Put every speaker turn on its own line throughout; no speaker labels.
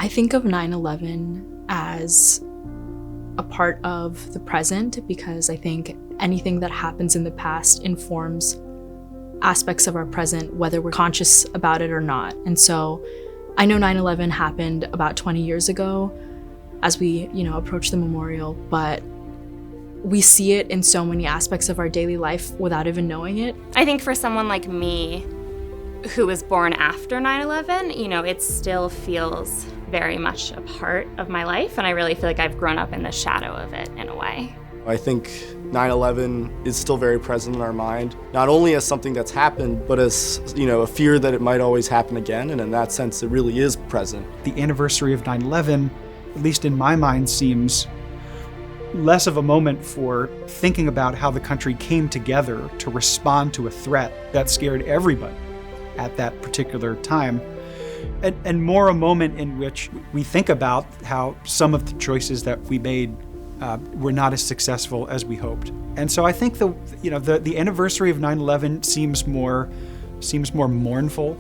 I think of 9/11 as a part of the present because I think anything that happens in the past informs aspects of our present, whether we're conscious about it or not. And so I know 9/11 happened about 20 years ago as we, approach the memorial, but we see it in so many aspects of our daily life without even knowing it.
I think for someone like me who was born after 9/11, it still feels very much a part of my life, and I really feel like I've grown up in the shadow of it in a way.
I think 9/11 is still very present in our mind, not only as something that's happened, but as, a fear that it might always happen again, and in that sense, it really is present.
The anniversary of 9/11, at least in my mind, seems less of a moment for thinking about how the country came together to respond to a threat that scared everybody at that particular time, and more a moment in which we think about how some of the choices that we made were not as successful as we hoped. And so I think the anniversary of 9/11 seems more mournful,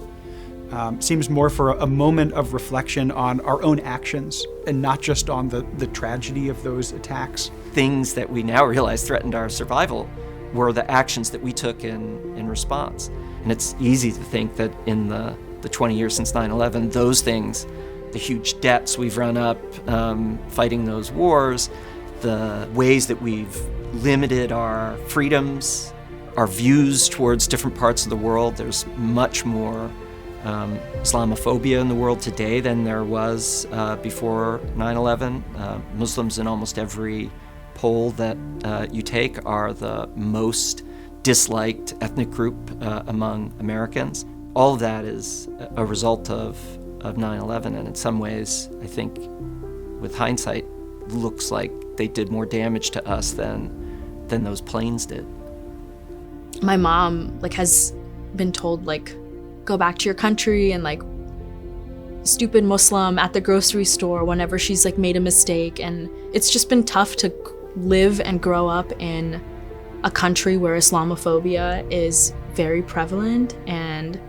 seems more for a moment of reflection on our own actions and not just on the tragedy of those attacks.
Things that we now realize threatened our survival were the actions that we took in response. And it's easy to think that in the 20 years since 9/11, those things, the huge debts we've run up fighting those wars, the ways that we've limited our freedoms, our views towards different parts of the world. There's much more Islamophobia in the world today than there was before 9/11. Muslims in almost every poll that you take are the most disliked ethnic group among Americans. All of that is a result of 9/11, and in some ways, I think, with hindsight, looks like they did more damage to us than those planes did.
My mom has been told go back to your country and stupid Muslim at the grocery store whenever she's made a mistake, and it's just been tough to live and grow up in a country where Islamophobia is very prevalent, and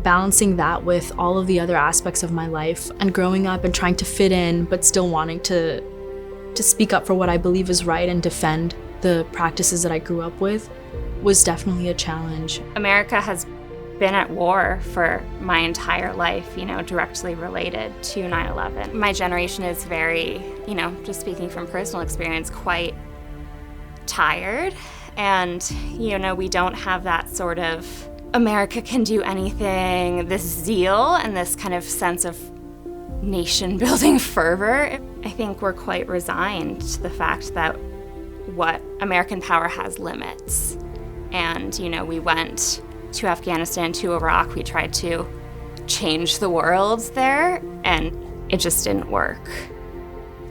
balancing that with all of the other aspects of my life and growing up and trying to fit in but still wanting to speak up for what I believe is right and defend the practices that I grew up with was definitely a challenge.
America has been at war for my entire life, directly related to 9/11. My generation is very, just speaking from personal experience, quite tired. And, we don't have that sort of America can do anything, this zeal and this kind of sense of nation-building fervor. I think we're quite resigned to the fact that what American power has limits. And, we went to Afghanistan, to Iraq. We tried to change the world there, and it just didn't work.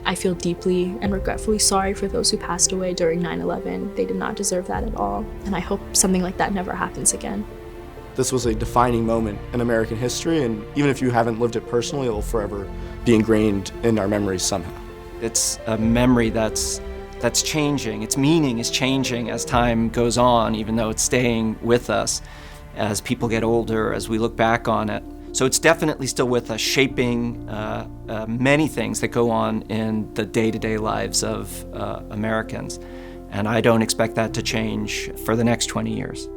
I feel deeply and regretfully sorry for those who passed away during 9/11. They did not deserve that at all, and I hope something like that never happens again.
This was a defining moment in American history, and even if you haven't lived it personally, it will forever be ingrained in our memories somehow.
It's a memory that's changing. Its meaning is changing as time goes on, even though it's staying with us as people get older, as we look back on it. So it's definitely still with us, shaping many things that go on in the day-to-day lives of Americans. And I don't expect that to change for the next 20 years.